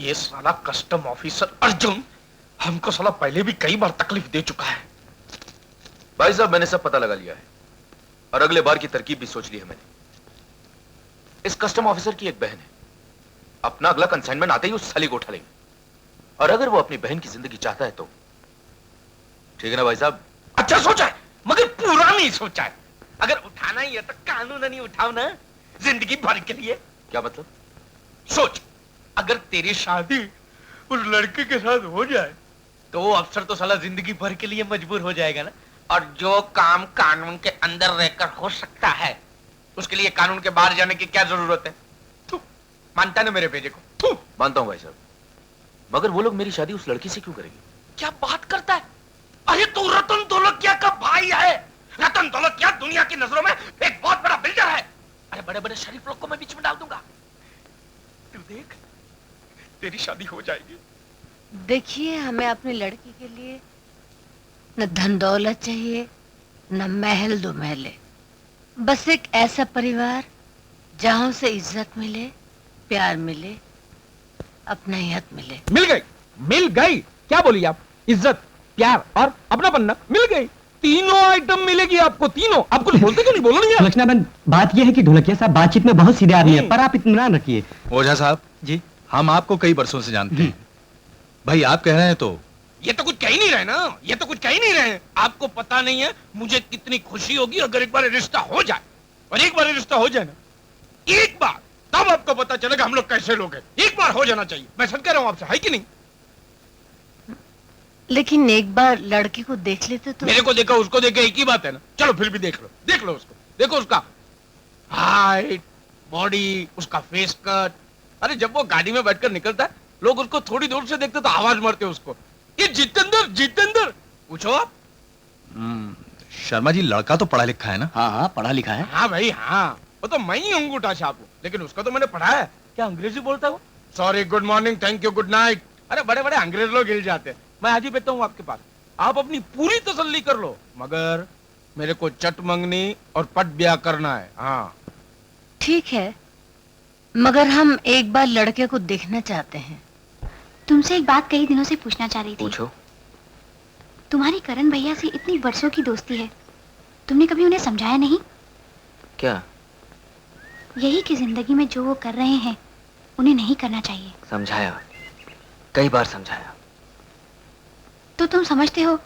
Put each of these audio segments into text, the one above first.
ये साला custom officer Arjun हमको साला पहले भी कई बार तकलीफ दे चुका है। भाई साहब, मैंने सब पता लगा लिया है और अगले बार की तरकीब भी सोच ली है मैंने। इस कस्टम ऑफिसर की एक बहन है, अपना अगला कंसाइनमेंट आते ही उस साली को उठा लेंगे, और अगर वो अपनी बहन की जिंदगी चाहता है तो ठीक है ना भाई साहब? अच्छा सोचा है, मगर पूरा नहीं सोचा है। अगर उठाना ही है तो कानून नहीं उठाओ ना, जिंदगी भर के लिए। क्या मतलब? सोच, अगर तेरी शादी उस लड़के के साथ हो जाए तो वो अफसर तो साला जिंदगी भर के लिए मजबूर हो जाएगा ना। और जो काम कानून के अंदर रहकर हो सकता है उसके लिए कानून के बाहर जाने की क्या जरूरत है? मानता ना मेरे भेजे को? मानता हूं भाई साहब, मगर वो लोग मेरी शादी उस लड़की से क्यों करेंगे? क्या बात करता है? अरे तू रतन दौलतिया का भाई है। रतन दौलतिया दुनिया की नजरों में एक बहुत बड़ा बिल्डर है। अरे बड़े बड़े शरीफ लोग को मैं बीच में डाल दूंगा। तू देख, तेरी शादी हो जाएगी। देखिए, हमें अपनी लड़की के लिए न धन दौलत चाहिए, न महल दो महले, बस एक ऐसा परिवार जहाँ से इज्जत मिले, प्यार मिले, अपनायत मिले। मिल गई। क्या बोली आप? इज्जत, प्यार और अपनापन मिल गई। तीनों आइटम मिलेगी आपको, तीनों। आप कुछ बोलते क्यों नहीं? बोलो नहीं। लक्ष्मण, बात यह है कि ढोलकिया साहब बातचीत में बहुत सीधे आदमी है, पर आप इत्मीनान रखिए। ओझा साहब जी, हम आपको कई बरसों से जानते हैं। भाई आप कह रहे हैं तो ये तो कुछ कह ही नहीं रहे ना, ये तो कुछ कह ही नहीं रहे। आपको पता नहीं है मुझे कितनी खुशी होगी अगर एक बार रिश्ता हो जाए। और एक बार रिश्ता हो जाए ना, एक बार, तब आपको पता चलेगा हम लोग कैसे लोग हैं। एक बार हो जाना चाहिए। मैं सच कह रहा हूं आपसे, है कि नहीं? लेकिन एक बार लड़की को देख लेते तो। मेरे को देखा, उसको देखा, एक ही बात है ना। चलो फिर भी देख लो उसको। देखो उसका हाइट, बॉडी, उसका फेस कट। अरे जब वो गाड़ी में बैठकर निकलता है, लोग उसको थोड़ी दूर से देखते तो आवाज मारते उसको, ये जितेंद्र पूछो आप। शर्मा जी, लड़का तो पढ़ा लिखा है ना? हाँ हाँ, पढ़ा लिखा है। हाँ भाई हाँ, वो तो मैं ही अंगूठा छाप हूं, लेकिन उसका तो मैंने पढ़ा है। क्या अंग्रेजी बोलता है वो? Sorry, good morning, thank you, good night. अरे बड़े बड़े अंग्रेज लोग हिल जाते हैं। मैं आज ही बैठता हूँ आपके पास, आप अपनी पूरी तसल्ली कर लो, मगर मेरे को चट मंगनी और पट ब्याह करना है। हाँ ठीक है, मगर हम एक बार लड़के को देखना चाहते हैं। तुमसे एक बात कई दिनों से पूछना चाह रही थी। पूछो। तुम्हारी करण भैया से इतनी वर्षों की दोस्ती है, तुमने कभी उन्हें समझाया नहीं? क्या? यही कि जिंदगी में जो वो कर रहे हैं उन्हें नहीं करना चाहिए। समझाया, कई बार समझाया। तो तुम समझते हो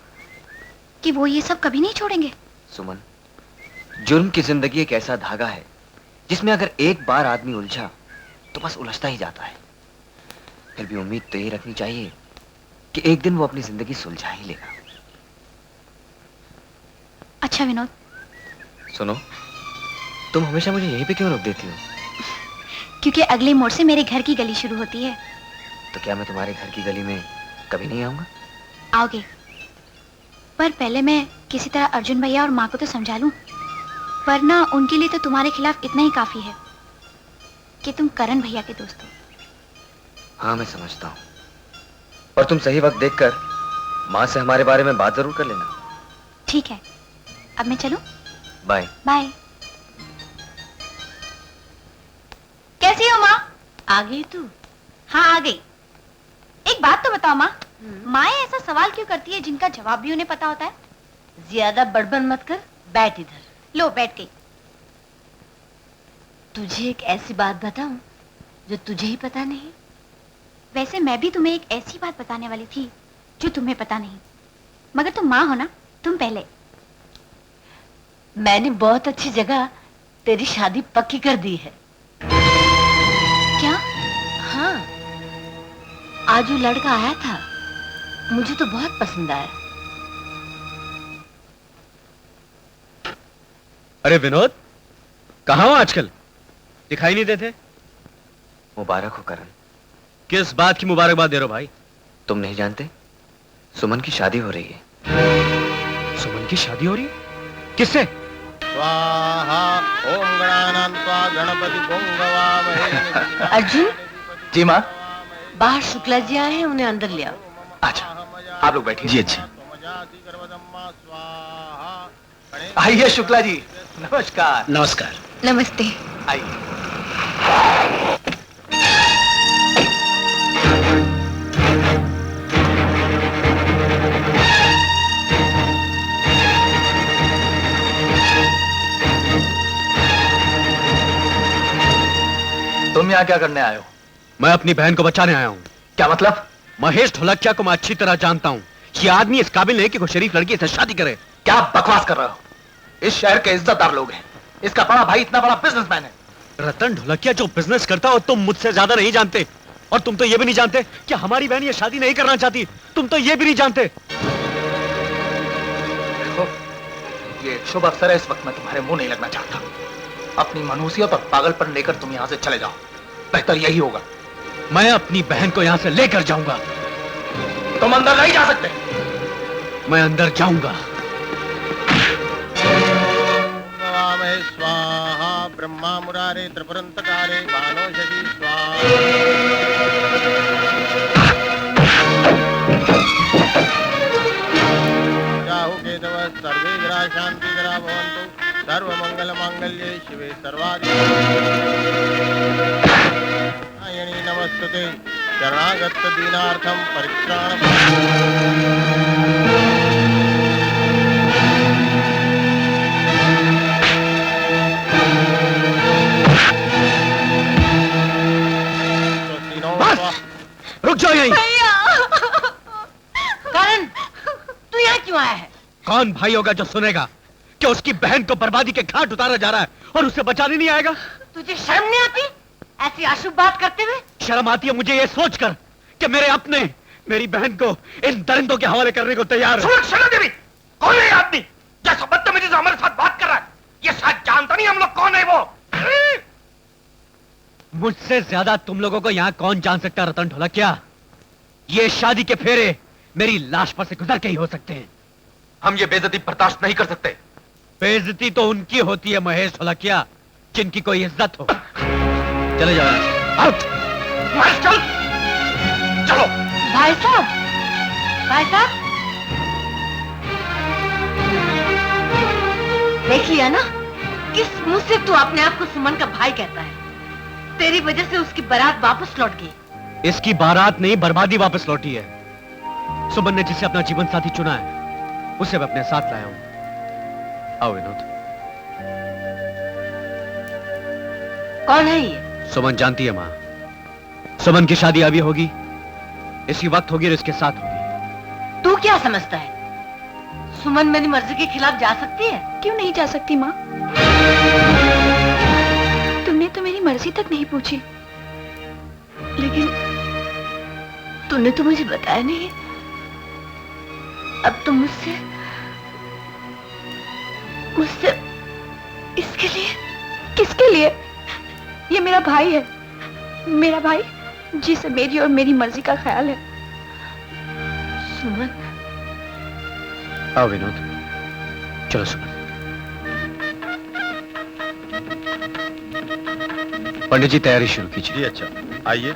कि वो ये सब कभी नहीं छोड़ेंगे? सुमन, जुर्म की जिंदगी एक ऐसा धागा है जिसमें अगर एक बार आदमी उलझा तो बस उलझता ही जाता है। फिर भी उम्मीद तो ये रखनी चाहिए कि एक दिन वो अपनी जिंदगी सुलझा ही लेगा। अच्छा विनोद, सुनो, तुम हमेशा मुझे यहीं पे क्यों रोक देती हो? क्योंकि अगले मोड़ से मेरे घर की गली शुरू होती है। तो क्या मैं तुम्हारे घर की गली में कभी नहीं आऊंगा? आओगे, पर पहले मैं किसी तरह अर्जुन भैया और माँ को तो समझा लूं, वरना उनके लिए तो तुम्हारे खिलाफ इतना ही काफी है कि तुम करण भैया के दोस्त हो। हाँ मैं समझता हूँ, और तुम सही वक्त देखकर माँ से हमारे बारे में बात जरूर कर लेना। ठीक है, अब मैं चलूं? बाय। बाय। कैसी हो माँ? आ गई तू? हाँ आ गई। एक बात तो बताओ माँ, माँ ऐसा सवाल क्यों करती है जिनका जवाब भी उन्हें पता होता है? ज्यादा बड़बड़ मत कर, बैठ इधर। लो बैठ गई। तुझे एक ऐसी बात बताऊं जो तुझे ही पता नहीं। वैसे मैं भी तुम्हें एक ऐसी बात बताने वाली थी जो तुम्हें पता नहीं, मगर तुम माँ हो ना, तुम पहले। मैंने बहुत अच्छी जगह तेरी शादी पक्की कर दी है। क्या? हाँ, आज वो लड़का आया था, मुझे तो बहुत पसंद आया। अरे विनोद, कहाँ हो आजकल? दिखाई नहीं देते। मुबारक हो करण। किस बात की मुबारकबाद दे रहे हो भाई? तुम नहीं जानते, सुमन की शादी हो रही है। सुमन की शादी हो रही है? किससे? स्वाहा ओम गणानान्त्वा गणपति पुंगवामहे। अर्जुन जी माँ। बाहर शुक्ला जी आए हैं, उन्हें अंदर ले आओ। अच्छा, आप लोग बैठिए। जी अच्छा। आइए शुक्ला जी। नमस्कार। नमस्कार। नमस्ते। आइए। तुम यहाँ क्या करने आए हो? मैं अपनी बहन को बचाने आया हूँ। क्या मतलब? महेश ढोलकिया को मैं अच्छी तरह जानता हूँ। ये आदमी इस काबिल नहीं कि कोई शरीफ लड़की से शादी करे। क्या बकवास कर रहे हो? इस शहर के इज्जतदार लोग हैं। इसका बड़ा भाई इतना बड़ा बिजनेसमैन है। रतन ढोलकिया जो बिजनेस करता है तुम मुझसे ज्यादा नहीं जानते। और तुम तो ये भी नहीं जानते कि हमारी बहन ये शादी नहीं करना चाहती। तुम तो ये भी नहीं जानते। देखो, ये एक शुभ अवसर है। इस वक्त मैं तुम्हारे मुंह नहीं लगना चाहता। अपनी मनहूसियत और पागलपन लेकर तुम यहां से चले जाओ, बेहतर यही होगा। मैं अपनी बहन को यहां से लेकर जाऊंगा। तुम अंदर नहीं जा सकते। मैं अंदर जाऊंगा। गवामहे स्वाहा ब्रह्मा मुरारे त्रिपुरंतकारे बानो शशि स्वाहा। राहु केतव सर्वे ग्रहा शांति ग्रहा भवन्तु। सर्वमंगल मांगल्ये शिवे सर्वाधिनायणी नमस्तुते। शरणागत दीनार्थम परित्राण। रुक जाओ यहीं। करण, तू यहाँ क्यों आया है? कौन भाई होगा जो सुनेगा कि उसकी बहन को बर्बादी के घाट उतारा जा रहा है और उसे बचाने नहीं आएगा? तुझे शर्म नहीं आती ऐसी अशुभ बात करते हुए? शर्म आती है मुझे ये सोचकर कि मेरे अपने मेरी बहन को इन दरिंदों के हवाले करने को तैयार है। सुलक्षणा देवी, कौन है ये आदमी जैसा बदतमीजी से हमारे साथ बात कर रहा है? ये शायद जानता नहीं हम लोग कौन है वो। मुझसे ज्यादा तुम लोगों को यहाँ कौन जान सकता है रतन ढोलकिया? ये शादी के फेरे मेरी लाश पर से गुजर के ही हो सकते हैं। हम ये बेइज्जती बर्दाश्त नहीं कर सकते। बेइज्जती तो उनकी होती है महेश ढोलकिया, जिनकी कोई इज्जत हो। चले जाओ यहाँ से। आउट। महेश, चल चलो। भाई साहब, भाई साहब, देख लिया ना किस मुंह से तू अपने आप को सुमन का भाई कहता है। तेरी वजह से उसकी बारात वापस लौट गई। इसकी बारात नहीं, बर्बादी वापस लौटी है। सुमन ने जिसे अपना जीवन साथी चुना है उसे मैं अपने साथ लाया हूं। आओ विनोद। कौन है ये? सुमन जानती है माँ। सुमन की शादी अभी होगी, इसी वक्त होगी और इसके साथ होगी। तू क्या समझता है सुमन मेरी मर्जी के खिलाफ जा सकती है? क्यों नहीं जा सकती माँ? तुमने तो मेरी मर्जी तक नहीं पूछी। लेकिन तूने तो मुझे बताया नहीं। अब तुम मुझसे इसके लिए? किसके लिए? ये मेरा भाई है, मेरा भाई जिसे मेरी और मेरी मर्जी का ख्याल है। सुमन, आओ विनोद, चलो सुमन। पंडित जी तैयारी शुरू कीजिए। जी अच्छा, आइए।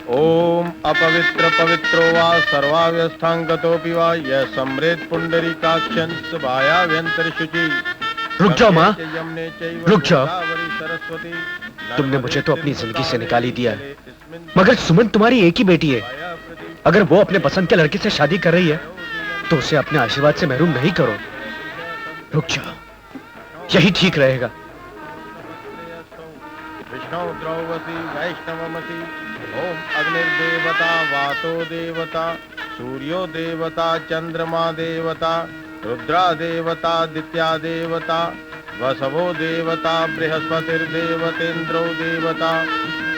ओम अपवित्र पवित्रो वा सर्वाव्यस्थांगतोऽपि वा यह सम्रेत पुंडरीकाक्षं सभायाभ्यंतर शुचि। रुक जाओ माँ, यमुने चैव रुक जाओ। गोदावरी सरस्वती। तुमने मुझे तो अपनी जिंदगी से निकाल ही दिया है, मगर सुमन तुम्हारी एक ही बेटी है। अगर वो अपने पसंद के लड़के से शादी कर रही है तो उसे अपने आशीर्वाद से महरूम नहीं करो। रुक जाओ, यही ठीक रहेगा। विष्णु द्रौवसी वैष्णवमसी। ओम अग्निर्देवता वातो देवता सूर्यो देवता चंद्रमा देवता रुद्रा देवता दित्या देवता वसवो देवता बृहस्पतिर्देवतेन्द्रो देवता।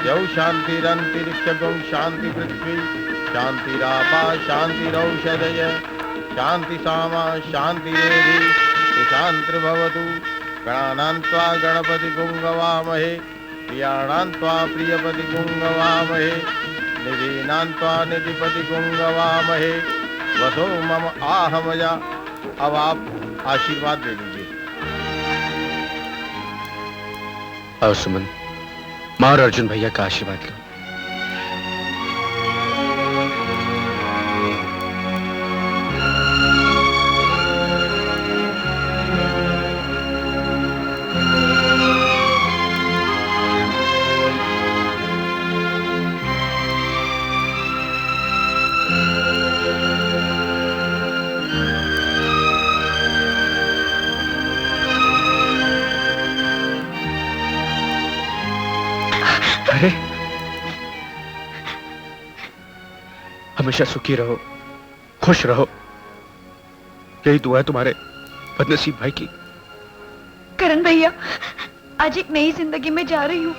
यौ शांतिरंतरिक्षगुं शांति पृथ्वी शांतिरापा शांतिरौषधय शांति सामा शांतिरेधि सुशांतिर्भवतु। गणानान्त्वा गणपति गुंगवामहे प्रियाणान्त्वा प्रियपति गुंगवामहे निधीनान्त्वा निधिपति गुंगवामहे वसो मम आहमया। अब आप आशीर्वाद दे लीजिए। आओ सुमन, माँ और अर्जुन भैया का आशीर्वाद लो। अरे हमेशा सुखी रहो, खुश रहो, यही दुआ है तुम्हारे बदनसीब भाई की। करण भैया, आज एक नई जिंदगी में जा रही हूँ।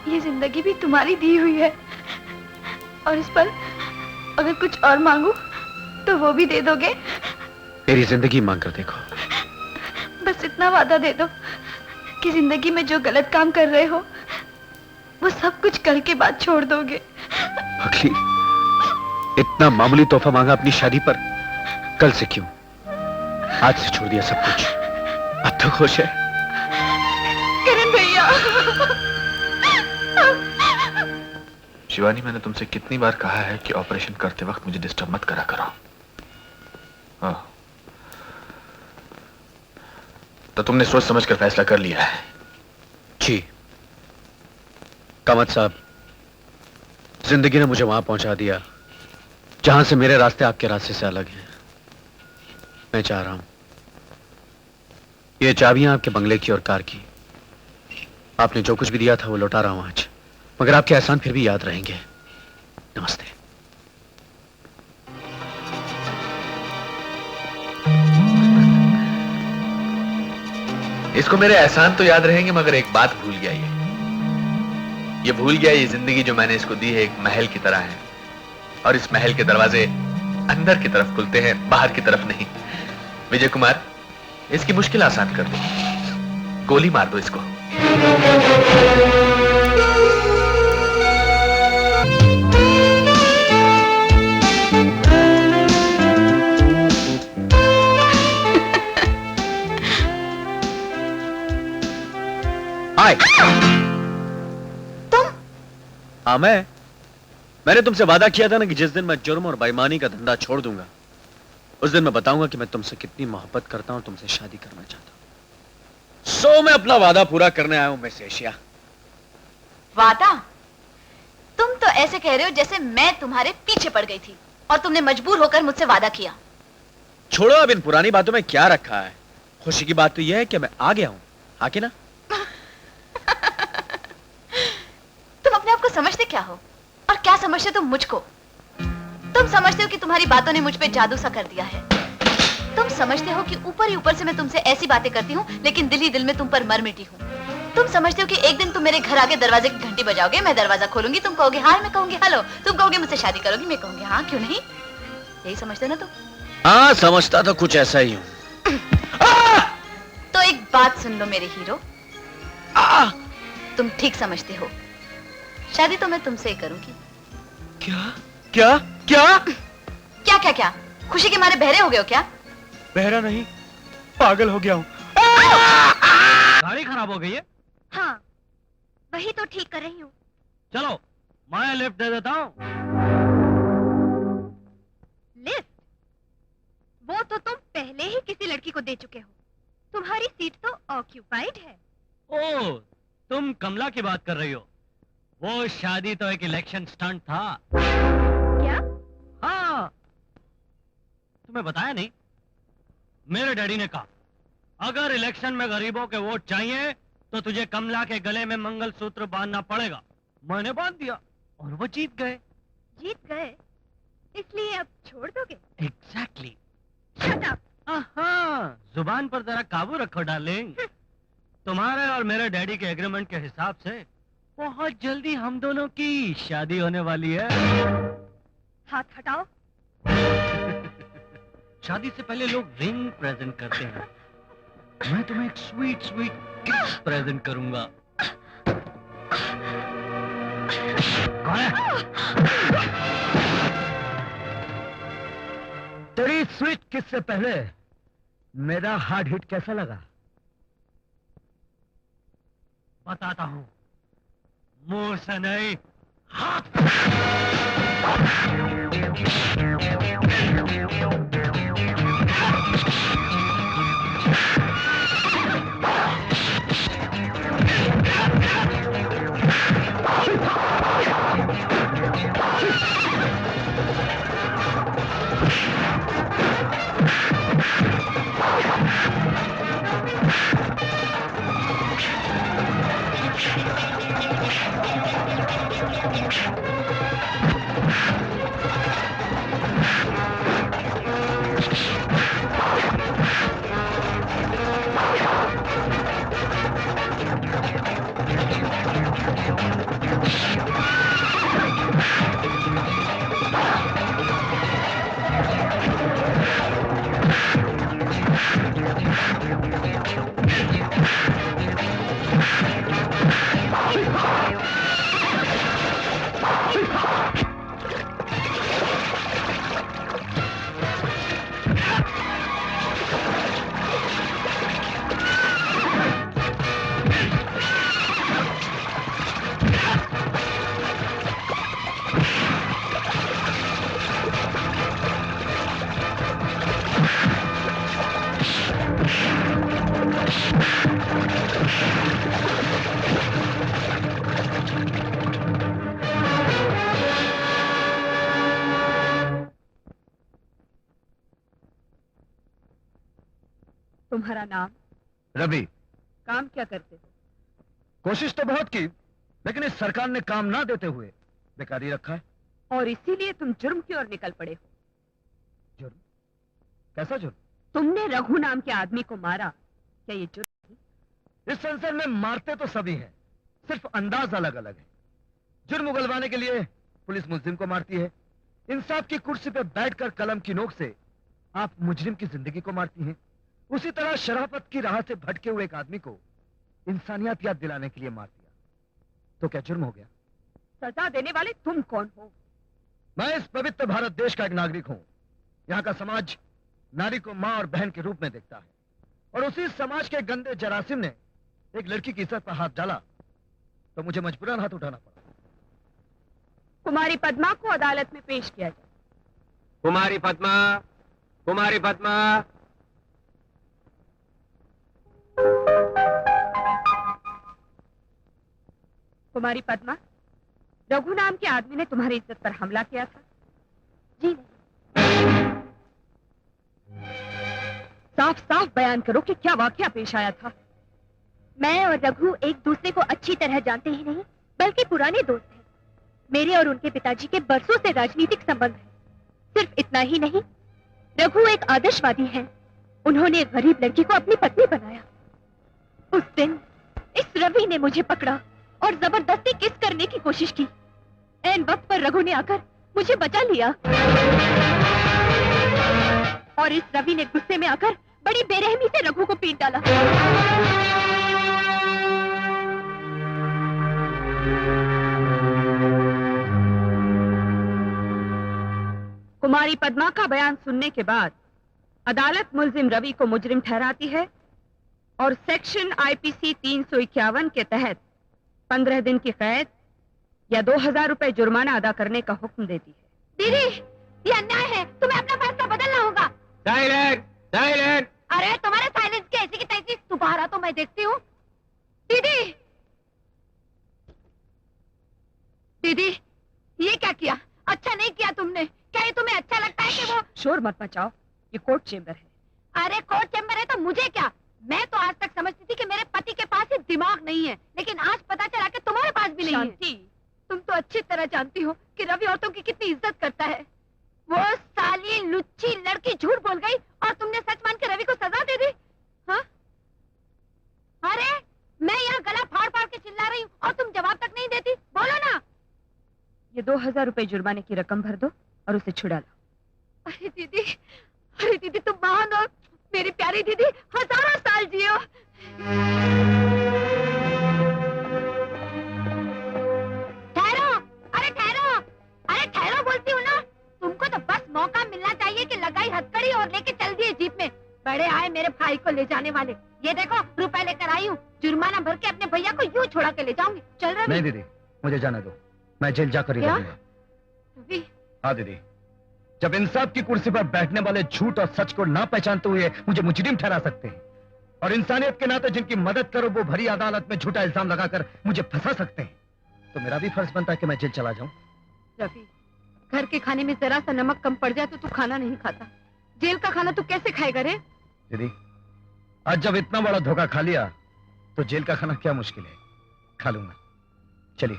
ये जिंदगी भी तुम्हारी दी हुई है, और इस पर अगर कुछ और मांगू तो वो भी दे दोगे? मेरी जिंदगी मांग कर देखो। बस इतना वादा दे दो कि जिंदगी में जो गलत काम कर रहे हो वो सब कुछ कल के बाद छोड़ दोगे। अगली इतना मामूली तोहफा मांगा अपनी शादी पर, कल से क्यों, आज से छोड़ दिया सब कुछ। अब तो खुश है। करण भैया। शिवानी, मैंने तुमसे कितनी बार कहा है कि ऑपरेशन करते वक्त मुझे डिस्टर्ब मत करा करो। हाँ, तो तुमने सोच समझ कर फैसला कर लिया है? जी कामत साहब, जिंदगी ने मुझे वहां पहुंचा दिया जहां से मेरे रास्ते आपके रास्ते से अलग हैं। मैं चाह रहा हूं ये चाबियां आपके बंगले की और कार की, आपने जो कुछ भी दिया था वो लौटा रहा हूं आज, मगर आपके एहसान फिर भी याद रहेंगे। नमस्ते। इसको मेरे एहसान तो याद रहेंगे, मगर एक बात भूल गया। ये भूल गया ये जिंदगी जो मैंने इसको दी है एक महल की तरह है, और इस महल के दरवाजे अंदर की तरफ खुलते हैं, बाहर की तरफ नहीं। विजय कुमार, इसकी मुश्किल आसान कर दो, गोली मार दो इसको। हाय। तुम? हाँ मैंने तुमसे वादा किया था ना कि जिस दिन मैं जुर्म और बेईमानी का धंधा छोड़ दूंगा उस दिन मैं बताऊंगा कि मैं तुमसे कितनी मोहब्बत करता हूं, तुमसे शादी करना चाहता हूं। सो मैं अपना वादा पूरा करने आया हूं मिस एशिया। वादा? तुम तो ऐसे कह रहे हो जैसे मैं तुम्हारे पीछे पड़ गई थी और तुमने मजबूर होकर मुझसे वादा किया। छोड़ो अब इन पुरानी बातों में क्या रखा है। खुशी की बात तो यह है कि मैं आ गया हूं, हाँ कि ना? तुम अपने आप को समझते क्या हो और क्या समझते तुम मुझको? तुम समझते हो कि तुम्हारी बातों ने मुझ पे जादू सा कर दिया है। तुम समझते हो कि ऊपर ही ऊपर से मैं तुमसे ऐसी बातें करती हूँ लेकिन दिल ही दिल में तुम पर मर मिटी हूँ। तुम समझते हो कि एक दिन तुम मेरे घर आके दरवाजे की घंटी बजाओगे, मैं दरवाजा खोलूंगी, तुम कहोगे हाय, मैं कहूंगी हेलो, तुम कहोगे मुझसे शादी करोगी, मैं कहूंगी हाँ क्यों नहीं। यही समझते हो ना तुम? हाँ समझता तो कुछ ऐसा ही हूं। तो एक बात सुन लो मेरे हीरो, तुम ठीक समझते हो, शादी तो मैं तुमसे ही करूंगी। क्या क्या क्या क्या क्या क्या? खुशी के मारे बहरे हो गए हो क्या? बहरा नहीं, पागल हो गया हूं। गाड़ी खराब हो गई है। हाँ वही तो ठीक कर रही हूँ। चलो मैं लिफ्ट दे देता हूँ। लिफ्ट? वो तो तुम पहले ही किसी लड़की को दे चुके हो, तुम्हारी सीट तो ऑक्यूपाइड है। ओ, तुम कमला की बात कर रही हो। वो शादी तो एक इलेक्शन स्टंट था। क्या? हाँ, तुम्हें बताया नहीं? मेरे डैडी ने कहा अगर इलेक्शन में गरीबों के वोट चाहिए तो तुझे कमला के गले में मंगलसूत्र बांधना पड़ेगा। मैंने बांध दिया और वो जीत गए। जीत गए इसलिए अब छोड़ दोगे? एग्जैक्टली। Shut up! हाँ, जुबान पर जरा काबू रखो डार्लिंग। तुम्हारे और मेरे डैडी के एग्रीमेंट के हिसाब से बहुत जल्दी हम दोनों की शादी होने वाली है। हाथ हटाओ। शादी से पहले लोग रिंग प्रेजेंट करते हैं, मैं तुम्हें एक स्वीट स्वीट किस प्रेजेंट करूंगा। कौन है? तेरी स्वीट किस से पहले मेरा हार्ट हिट कैसा लगा बताता हूं, मुंह से नहीं हाथ। तुम्हारा नाम? रवि। काम क्या करते हो? कोशिश तो बहुत की, लेकिन इस सरकार ने काम ना देते हुए बेकारी रखा है। और इसीलिए तुम जुर्म की ओर निकल पड़े हो। जुर्म? कैसा जुर्म? तुमने रघु नाम के आदमी को मारा, क्या ये जुर्म नहीं? इस संसार में मारते तो सभी हैं, सिर्फ अंदाज अलग अलग है। जुर्म उगलवाने के लिए पुलिस मुजरिम को मारती है, इंसाफ की कुर्सी पे बैठकर कलम की नोक से आप मुजरिम की जिंदगी को मारती हैं। उसी तरह शराफत की राह से भटके हुए एक आदमी को इंसानियत याद दिलाने के लिए मार दिया, तो क्या जुर्म हो गया? सजा देने वाले तुम कौन हो? मैं इस पवित्र भारत देश का एक नागरिक हूं। यहाँ का समाज नारी को मां और बहन के रूप में देखता है, और उसी समाज के गंदे जरासिम ने एक लड़की की इज्जत पर हाथ डाला, तो मुझे मजबूरन हाथ उठाना पड़ा। कुमारी पद्मा को अदालत में पेश किया जाए। कुमारी पद्मा, कुमारी पद्मा। कुमारी पद्मा, रघु नाम के आदमी ने तुम्हारी इज्जत पर हमला किया था? जी नहीं। साफ साफ बयान करो कि क्या वाकया पेश आया था। मैं और रघु एक दूसरे को अच्छी तरह जानते ही नहीं, बल्कि पुराने दोस्त हैं। मेरे और उनके पिताजी के बरसों से राजनीतिक संबंध हैं। सिर्फ इतना ही नहीं, रघु एक आदर्शवादी हैं। उन्होंने एक गरीब लड़की को अपनी पत्नी बनाया। उस दिन इस रवि ने मुझे पकड़ा और जबरदस्ती किस करने की कोशिश की। ऐन वक्त पर रघु ने आकर मुझे बचा लिया, और इस रवि ने गुस्से में आकर बड़ी बेरहमी से रघु को पीट डाला। कुमारी पद्मा का बयान सुनने के बाद अदालत मुलजिम रवि को मुजरिम ठहराती है और सेक्शन आईपीसी 351 के तहत 15 दिन की कैद या 2000 रुपए जुर्माना अदा करने का हुक्म देती है। दीदी, ये अन्याय है, तुम्हें अपना फैसला बदलना होगा। Silent, silent. अरे तुम्हारे साइलेंस की ऐसी की तैसी दोबारा तो मैं देखती हूँ। दीदी, दीदी, ये क्या किया? अच्छा नहीं किया तुमने। क्या ये तुम्हें अच्छा लगता है कि वो? शोर मत मचाओ, ये कोर्ट चेंबर है। अरे कोर्ट चैम्बर है तो मुझे क्या? मैं तो आज तक समझती थी कि मेरे पति के पास ही दिमाग नहीं है, लेकिन आज पता चला कि तुम्हारे पास भी नहीं है। तुम तो अच्छी तरह जानती हो कि रवि औरतों की कितनी इज्जत करता है। वो साली लुच्ची लड़की झूठ बोल गई और तुमने सच मान के रवि को सजा दे दी। हाँ? अरे मैं यहाँ गला फाड़ फाड़ के चिल्ला रही हूँ और तुम जवाब तक नहीं देती। बोलो ना। ये 2000 रुपए जुर्माने की रकम भर दो और उसे छुड़ा लो। अरे दीदी तुम महान हो। मेरी प्यारी दीदी, हजारों साल जियो। ठहरो, अरे ठहरो, अरे ठहरो बोलती हूँ ना। तुमको तो बस मौका मिलना चाहिए कि लगाई हथकड़ी और लेके चल दिए जीप में। बड़े आए मेरे भाई को ले जाने वाले। ये देखो रुपए लेकर आई हूँ, जुर्माना भर के अपने भैया को यूँ छोड़ा के ले जाऊंगी। चल रही? नहीं दीदी, मुझे जाने दो, मैं जेल जाकर ही क्या? रहूंगा। रवि, हाँ दीदी, जब इंसाफ की कुर्सी पर बैठने वाले झूठ और सच को ना पहचानते हुए मुझे मुजरिम ठहरा सकते हैं, और इंसानियत के नाते जिनकी मदद करो वो भरी अदालत में झूठा इल्जाम लगाकर मुझे फंसा सकते हैं, तो मेरा भी फर्ज बनता है कि मैं जेल चला जाऊं। रवि, घर के खाने में जरा सा नमक कम पड़ जाए तो तू खाना नहीं खाता। जेल का खाना तू कैसे खाएगा रे? दीदी, आज जब इतना बड़ा धोखा खा लिया तो जेल का खाना क्या मुश्किल है, खा लूंगा। चलिए।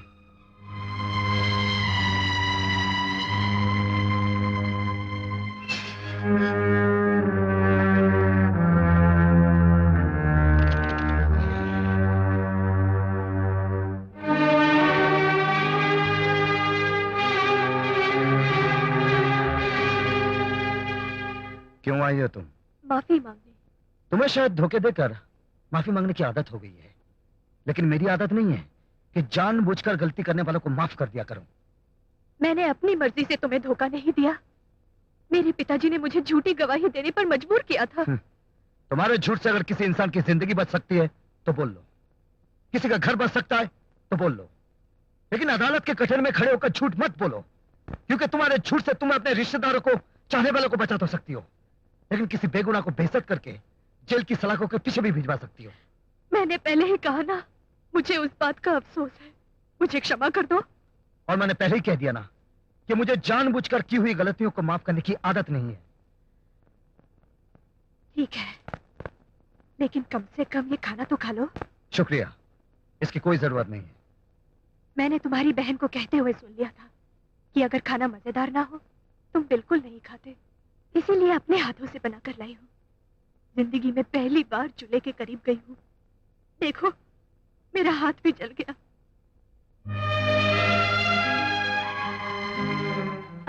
क्यों आई हो तुम? माफी मांगने। तुम्हें शायद धोखे देकर माफी मांगने की आदत हो गई है, लेकिन मेरी आदत नहीं है कि जानबूझकर गलती करने वालों को माफ कर दिया करूं। मैंने अपनी मर्जी से तुम्हें धोखा नहीं दिया। मेरे पिताजी ने मुझे झूठी गवाही देने पर मजबूर किया था। तुम्हारे झूठ से अगर किसी इंसान की जिंदगी बच सकती है तो बोल लो, किसी का घर बच सकता है तो बोल लो, लेकिन अदालत के कटघरे में खड़े होकर झूठ मत बोलो, क्योंकि तुम्हारे झूठ से तुम अपने रिश्तेदारों को, चाहने वालों को बचा तो सकती हो, लेकिन किसी बेगुनाह को बेइज्जत करके जेल की सलाखों के पीछे भी भिजवा सकती हो। मैंने पहले ही कहा ना, मुझे उस बात का अफसोस है, मुझे क्षमा कर दो। और मैंने पहले ही कह दिया ना कि मुझे जानबूझकर की हुई गलतियों को माफ करने की आदत नहीं है। ठीक है, लेकिन कम से कम ये खाना तो खा लो। शुक्रिया, इसकी कोई जरूरत नहीं है। मैंने तुम्हारी बहन को कहते हुए सुन लिया था कि अगर खाना मजेदार ना हो तुम बिल्कुल नहीं खाते, इसीलिए अपने हाथों से बनाकर लाई हूँ। जिंदगी में पहली बार चूल्हे के करीब गई हूँ। देखो, मेरा हाथ भी जल गया।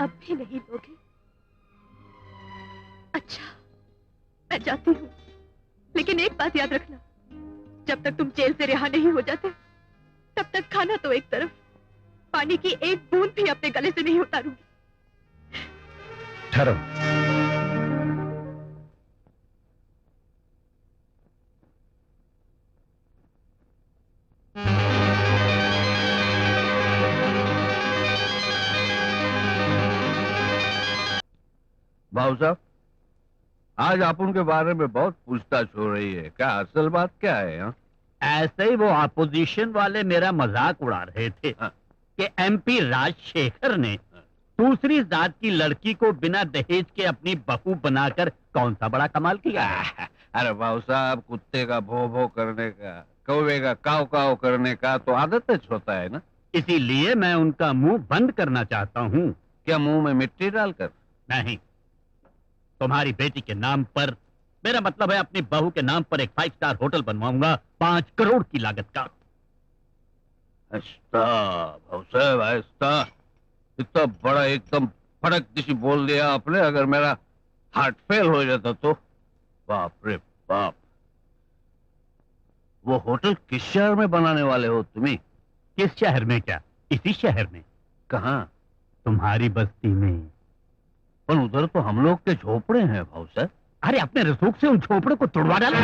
अब भी नहीं लोगे? अच्छा, मैं जाती हूँ, लेकिन एक बात याद रखना, जब तक तुम जेल से रिहा नहीं हो जाते तब तक खाना तो एक तरफ, पानी की एक बूंद भी अपने गले से नहीं उतारूंगी। ठहरो। भाऊ साहब, आज आप उनके बारे में बहुत पूछताछ हो रही है, क्या असल बात क्या है? हाँ? ऐसे ही वो अपोजिशन वाले मेरा मजाक उड़ा रहे थे कि एमपी राजशेखर ने दूसरी जात की लड़की को बिना दहेज के अपनी बहू बनाकर कौन सा बड़ा कमाल किया है। अरे भाऊ साहब, कुत्ते का भो भो करने का, कौवे का काव काव करने का तो आदत होता है ना, इसीलिए मैं उनका मुंह बंद करना चाहता हूँ। क्या मुंह में मिट्टी डालकर? नहीं, तुम्हारी बेटी के नाम पर, मेरा मतलब है अपनी बहू के नाम पर एक 5 स्टार होटल बनवाऊंगा 5 करोड़ की लागत का। ऐसा भाऊ साहब, ऐसा इतना बड़ा एकदम फड़क दिशी बोल दिया आपने, अगर मेरा हार्ट फेल हो जाता तो। बाप रे बाप, वो होटल किस शहर में बनाने वाले हो तुम्ही? किस शहर में? क्या इसी शहर में? कहाँ? तुम्हारी बस्ती में। पर उधर तो हम लोग के झोपड़े हैं भाऊ साहब। अरे अपने रसूख से उन झोपड़े को तोड़वा डालो।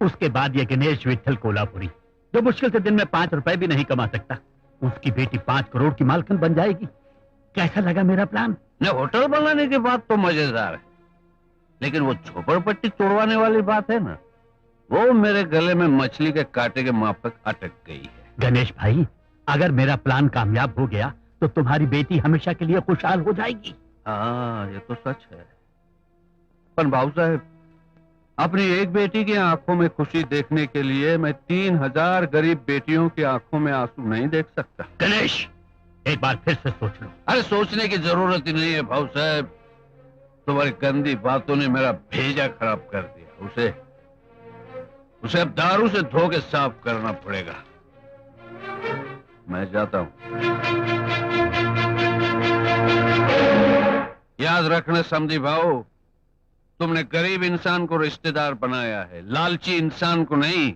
उसके बाद ये गणेश विठल कोल्हापुरी, जो मुश्किल से दिन में 5 रुपए भी नहीं कमा सकता, उसकी बेटी 5 करोड़ की मालकिन बन जाएगी। कैसा लगा मेरा प्लान? न होटल बनाने की बात तो मजेदार है, लेकिन वो झोपड़पट्टी तोड़वाने वाली बात है ना, वो मेरे गले में मछली के कांटे के माफक अटक गई है। गणेश भाई, अगर मेरा प्लान कामयाब हो गया तो तुम्हारी बेटी हमेशा के लिए खुशहाल हो जाएगी। हाँ, ये तो सच है। पर भाऊ साहब, अपनी एक बेटी की आंखों में खुशी देखने के लिए मैं 3000 गरीब बेटियों की आंखों में आंसू नहीं देख सकता। गणेश, एक बार फिर से सोच लो। अरे सोचने की जरूरत ही नहीं है भाऊ साहब, तुम्हारी गंदी बातों ने मेरा भेजा खराब कर दिया। उसे अब दारू से धो के साफ करना पड़ेगा। मैं जाता हूं। याद रखना समझी भाऊ, तुमने गरीब इंसान को रिश्तेदार बनाया है, लालची इंसान को नहीं।